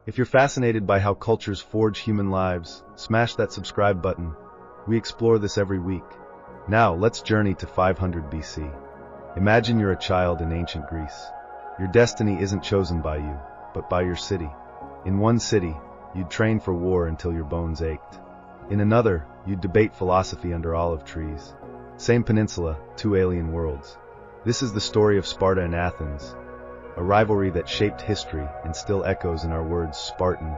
If you're fascinated by how cultures forge human lives, smash that subscribe button. We explore this every week. Now, let's journey to 500 BC. Imagine you're a child in ancient Greece. Your destiny isn't chosen by you, but by your city. In one city, you'd train for war until your bones ached. In another, you'd debate philosophy under olive trees. Same peninsula, two alien worlds. This is the story of Sparta and Athens, a rivalry that shaped history and still echoes in our words Spartan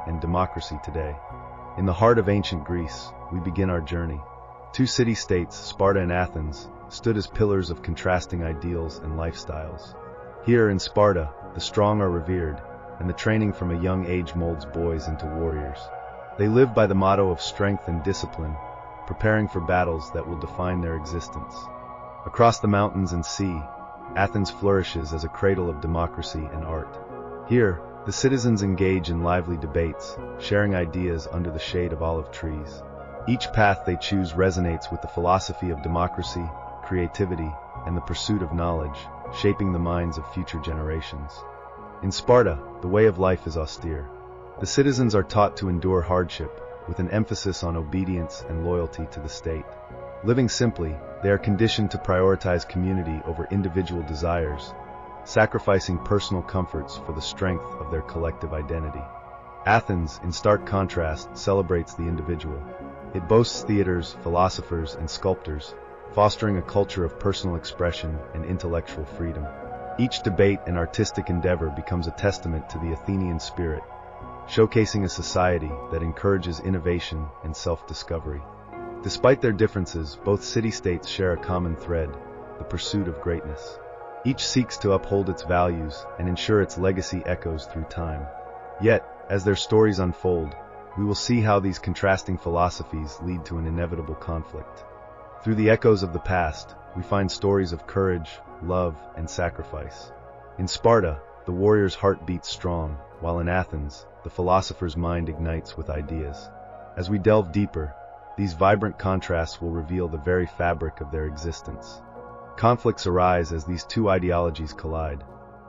and democracy today. In the heart of ancient Greece, we begin our journey. Two city-states, Sparta and Athens, stood as pillars of contrasting ideals and lifestyles. Here in Sparta, the strong are revered, and the training from a young age molds boys into warriors. They live by the motto of strength and discipline, preparing for battles that will define their existence. Across the mountains and sea, Athens flourishes as a cradle of democracy and art. Here, the citizens engage in lively debates, sharing ideas under the shade of olive trees. Each path they choose resonates with the philosophy of democracy, creativity, and the pursuit of knowledge, shaping the minds of future generations. In Sparta, the way of life is austere. The citizens are taught to endure hardship, with an emphasis on obedience and loyalty to the state. Living simply, they are conditioned to prioritize community over individual desires, sacrificing personal comforts for the strength of their collective identity. Athens, in stark contrast, celebrates the individual. It boasts theaters, philosophers, and sculptors, fostering a culture of personal expression and intellectual freedom. Each debate and artistic endeavor becomes a testament to the Athenian spirit, showcasing a society that encourages innovation and self-discovery. Despite their differences, both city-states share a common thread, the pursuit of greatness. Each seeks to uphold its values and ensure its legacy echoes through time. Yet, as their stories unfold, we will see how these contrasting philosophies lead to an inevitable conflict. Through the echoes of the past, we find stories of courage, love, and sacrifice. In Sparta, the warrior's heart beats strong, while in Athens, the philosopher's mind ignites with ideas. As we delve deeper, these vibrant contrasts will reveal the very fabric of their existence. Conflicts arise as these two ideologies collide.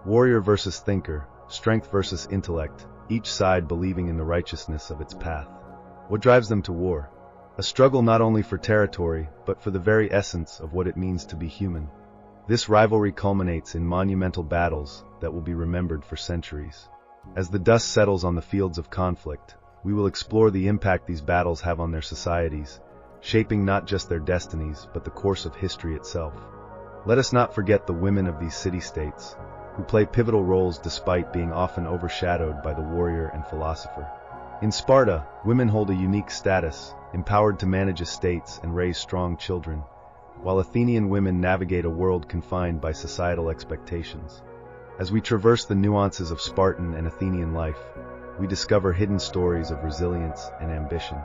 Warrior versus thinker, strength versus intellect, each side believing in the righteousness of its path. What drives them to war? A struggle not only for territory, but for the very essence of what it means to be human. This rivalry culminates in monumental battles that will be remembered for centuries. As the dust settles on the fields of conflict, we will explore the impact these battles have on their societies, shaping not just their destinies, but the course of history itself. Let us not forget the women of these city-states, who play pivotal roles despite being often overshadowed by the warrior and philosopher. In Sparta, women hold a unique status, empowered to manage estates and raise strong children, while Athenian women navigate a world confined by societal expectations. As we traverse the nuances of Spartan and Athenian life, we discover hidden stories of resilience and ambition.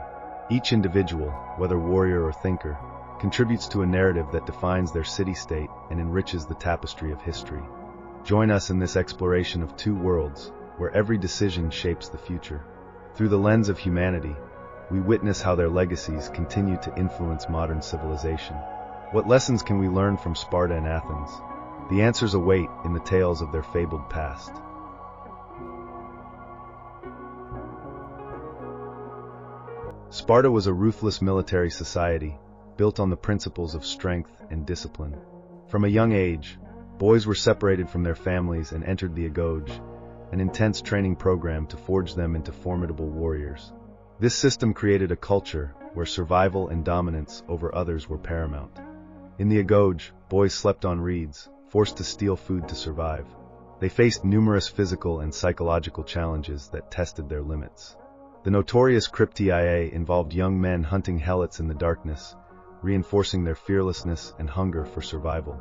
Each individual, whether warrior or thinker, contributes to a narrative that defines their city-state and enriches the tapestry of history. Join us in this exploration of two worlds, where every decision shapes the future. Through the lens of humanity, we witness how their legacies continue to influence modern civilization. What lessons can we learn from Sparta and Athens? The answers await in the tales of their fabled past. Sparta was a ruthless military society, built on the principles of strength and discipline. From a young age, boys were separated from their families and entered the agoge, an intense training program to forge them into formidable warriors. This system created a culture where survival and dominance over others were paramount. In the agoge, boys slept on reeds, forced to steal food to survive. They faced numerous physical and psychological challenges that tested their limits. The notorious cryptia involved young men hunting helots in the darkness, reinforcing their fearlessness and hunger for survival.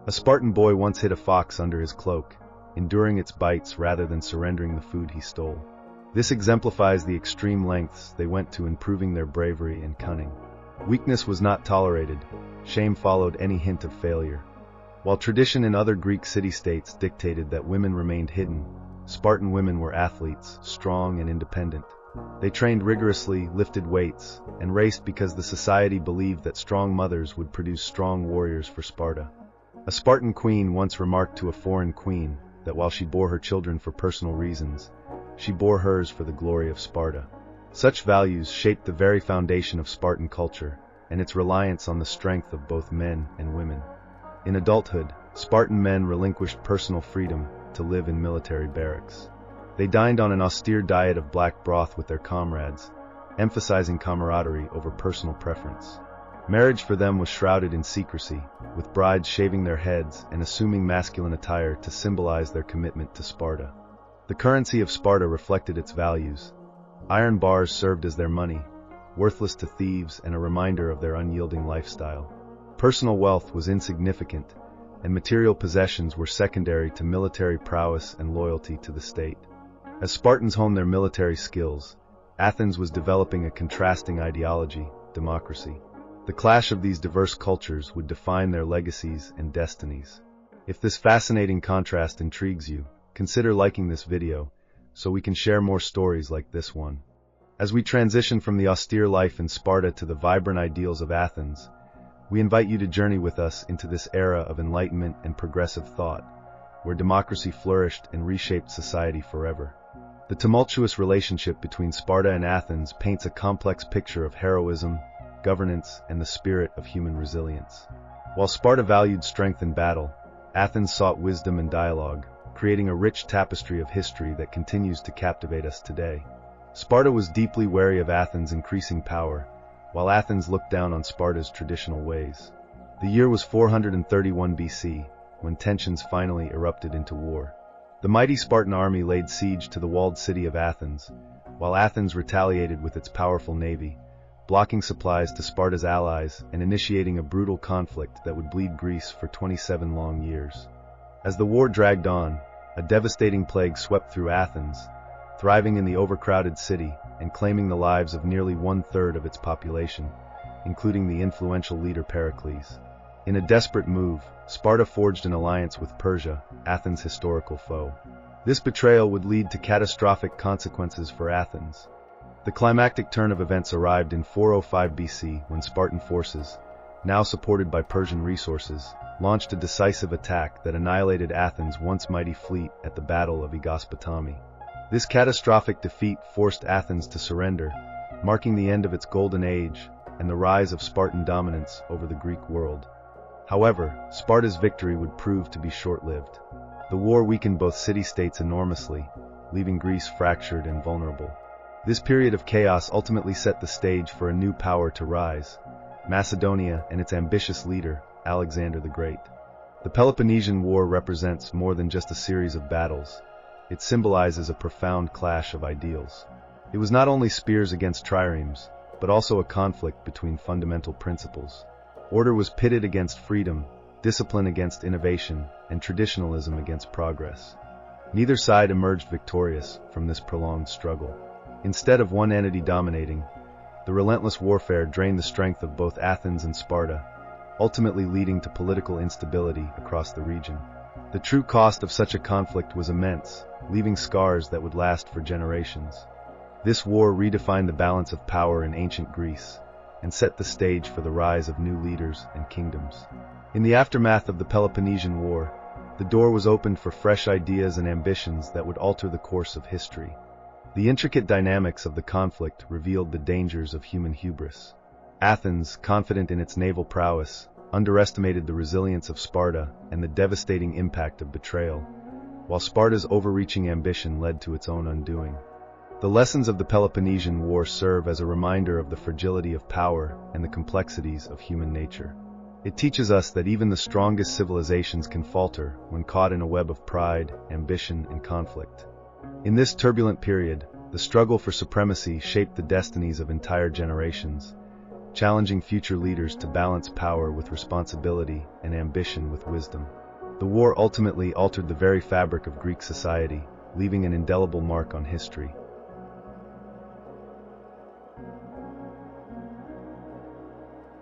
A Spartan boy once hid a fox under his cloak, enduring its bites rather than surrendering the food he stole. This exemplifies the extreme lengths they went to in proving their bravery and cunning. Weakness was not tolerated. Shame followed any hint of failure. While tradition in other Greek city-states dictated that women remained hidden, Spartan women were athletes, strong and independent. They trained rigorously, lifted weights, and raced because the society believed that strong mothers would produce strong warriors for Sparta. A Spartan queen once remarked to a foreign queen that while she bore her children for personal reasons, she bore hers for the glory of Sparta. Such values shaped the very foundation of Spartan culture, and its reliance on the strength of both men and women. In adulthood, Spartan men relinquished personal freedom to live in military barracks. They dined on an austere diet of black broth with their comrades, emphasizing camaraderie over personal preference. Marriage for them was shrouded in secrecy, with brides shaving their heads and assuming masculine attire to symbolize their commitment to Sparta. The currency of Sparta reflected its values. Iron bars served as their money, worthless to thieves and a reminder of their unyielding lifestyle. Personal wealth was insignificant, and material possessions were secondary to military prowess and loyalty to the state. As Spartans honed their military skills, Athens was developing a contrasting ideology, democracy. The clash of these diverse cultures would define their legacies and destinies. If this fascinating contrast intrigues you, consider liking this video so we can share more stories like this one. As we transition from the austere life in Sparta to the vibrant ideals of Athens, we invite you to journey with us into this era of enlightenment and progressive thought, where democracy flourished and reshaped society forever. The tumultuous relationship between Sparta and Athens paints a complex picture of heroism, governance, and the spirit of human resilience. While Sparta valued strength in battle, Athens sought wisdom and dialogue, creating a rich tapestry of history that continues to captivate us today. Sparta was deeply wary of Athens' increasing power, while Athens looked down on Sparta's traditional ways. The year was 431 BC, when tensions finally erupted into war. The mighty Spartan army laid siege to the walled city of Athens, while Athens retaliated with its powerful navy, blocking supplies to Sparta's allies and initiating a brutal conflict that would bleed Greece for 27 long years. As the war dragged on, a devastating plague swept through Athens, thriving in the overcrowded city and claiming the lives of nearly one-third of its population, including the influential leader Pericles. In a desperate move, Sparta forged an alliance with Persia, Athens' historical foe. This betrayal would lead to catastrophic consequences for Athens. The climactic turn of events arrived in 405 BC when Spartan forces, now supported by Persian resources, launched a decisive attack that annihilated Athens' once mighty fleet at the Battle of Ægospotami. This catastrophic defeat forced Athens to surrender, marking the end of its golden age and the rise of Spartan dominance over the Greek world. However, Sparta's victory would prove to be short-lived. The war weakened both city-states enormously, leaving Greece fractured and vulnerable. This period of chaos ultimately set the stage for a new power to rise, Macedonia and its ambitious leader, Alexander the Great. The Peloponnesian War represents more than just a series of battles. It symbolizes a profound clash of ideals. It was not only spears against triremes, but also a conflict between fundamental principles. Order was pitted against freedom, discipline against innovation, and traditionalism against progress. Neither side emerged victorious from this prolonged struggle. Instead of one entity dominating, the relentless warfare drained the strength of both Athens and Sparta, ultimately leading to political instability across the region. The true cost of such a conflict was immense, leaving scars that would last for generations. This war redefined the balance of power in ancient Greece and set the stage for the rise of new leaders and kingdoms. In the aftermath of the Peloponnesian War, the door was opened for fresh ideas and ambitions that would alter the course of history. The intricate dynamics of the conflict revealed the dangers of human hubris. Athens, confident in its naval prowess, underestimated the resilience of Sparta and the devastating impact of betrayal, while Sparta's overreaching ambition led to its own undoing. The lessons of the Peloponnesian War serve as a reminder of the fragility of power and the complexities of human nature. It teaches us that even the strongest civilizations can falter when caught in a web of pride, ambition, and conflict. In this turbulent period, the struggle for supremacy shaped the destinies of entire generations, challenging future leaders to balance power with responsibility and ambition with wisdom. The war ultimately altered the very fabric of Greek society, leaving an indelible mark on history.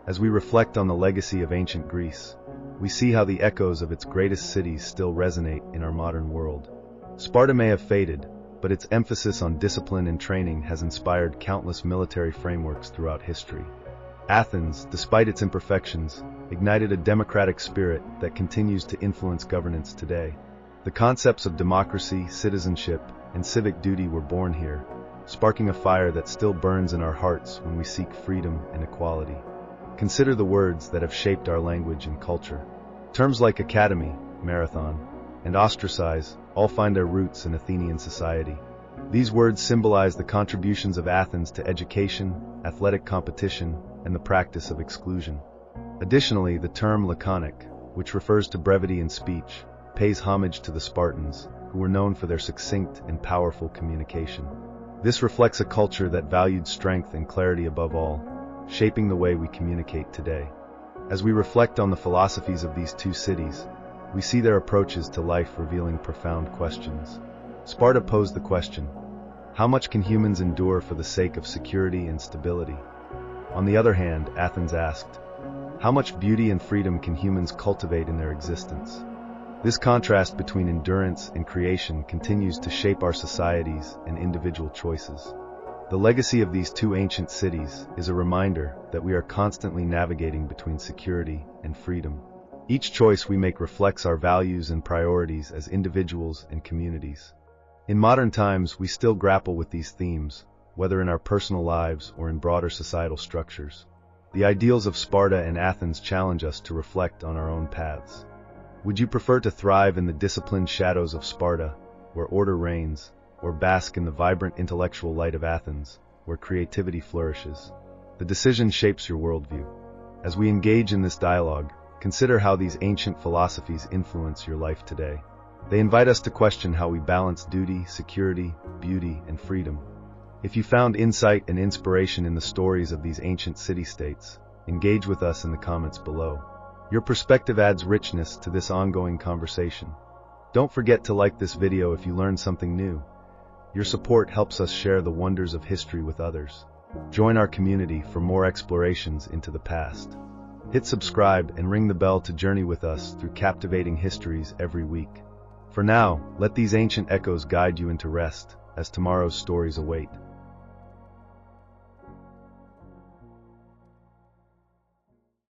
As we reflect on the legacy of ancient Greece, we see how the echoes of its greatest cities still resonate in our modern world. Sparta may have faded, but its emphasis on discipline and training has inspired countless military frameworks throughout history. Athens, despite its imperfections, ignited a democratic spirit that continues to influence governance today. The concepts of democracy, citizenship, and civic duty were born here, sparking a fire that still burns in our hearts when we seek freedom and equality. Consider the words that have shaped our language and culture. Terms like academy, marathon, and ostracize all find their roots in Athenian society. These words symbolize the contributions of Athens to education, athletic competition, and the practice of exclusion. Additionally, the term laconic, which refers to brevity in speech, pays homage to the Spartans, who were known for their succinct and powerful communication. This reflects a culture that valued strength and clarity above all, shaping the way we communicate today. As we reflect on the philosophies of these two cities, we see their approaches to life revealing profound questions. Sparta posed the question, how much can humans endure for the sake of security and stability? On the other hand, Athens asked, how much beauty and freedom can humans cultivate in their existence? This contrast between endurance and creation continues to shape our societies and individual choices. The legacy of these two ancient cities is a reminder that we are constantly navigating between security and freedom. Each choice we make reflects our values and priorities as individuals and communities. In modern times, we still grapple with these themes, whether in our personal lives or in broader societal structures. The ideals of Sparta and Athens challenge us to reflect on our own paths. Would you prefer to thrive in the disciplined shadows of Sparta, where order reigns, or bask in the vibrant intellectual light of Athens, where creativity flourishes? The decision shapes your worldview. As we engage in this dialogue, consider how these ancient philosophies influence your life today. They invite us to question how we balance duty, security, beauty, and freedom. If you found insight and inspiration in the stories of these ancient city-states, engage with us in the comments below. Your perspective adds richness to this ongoing conversation. Don't forget to like this video if you learned something new. Your support helps us share the wonders of history with others. Join our community for more explorations into the past. Hit subscribe and ring the bell to journey with us through captivating histories every week. For now, let these ancient echoes guide you into rest, as tomorrow's stories await.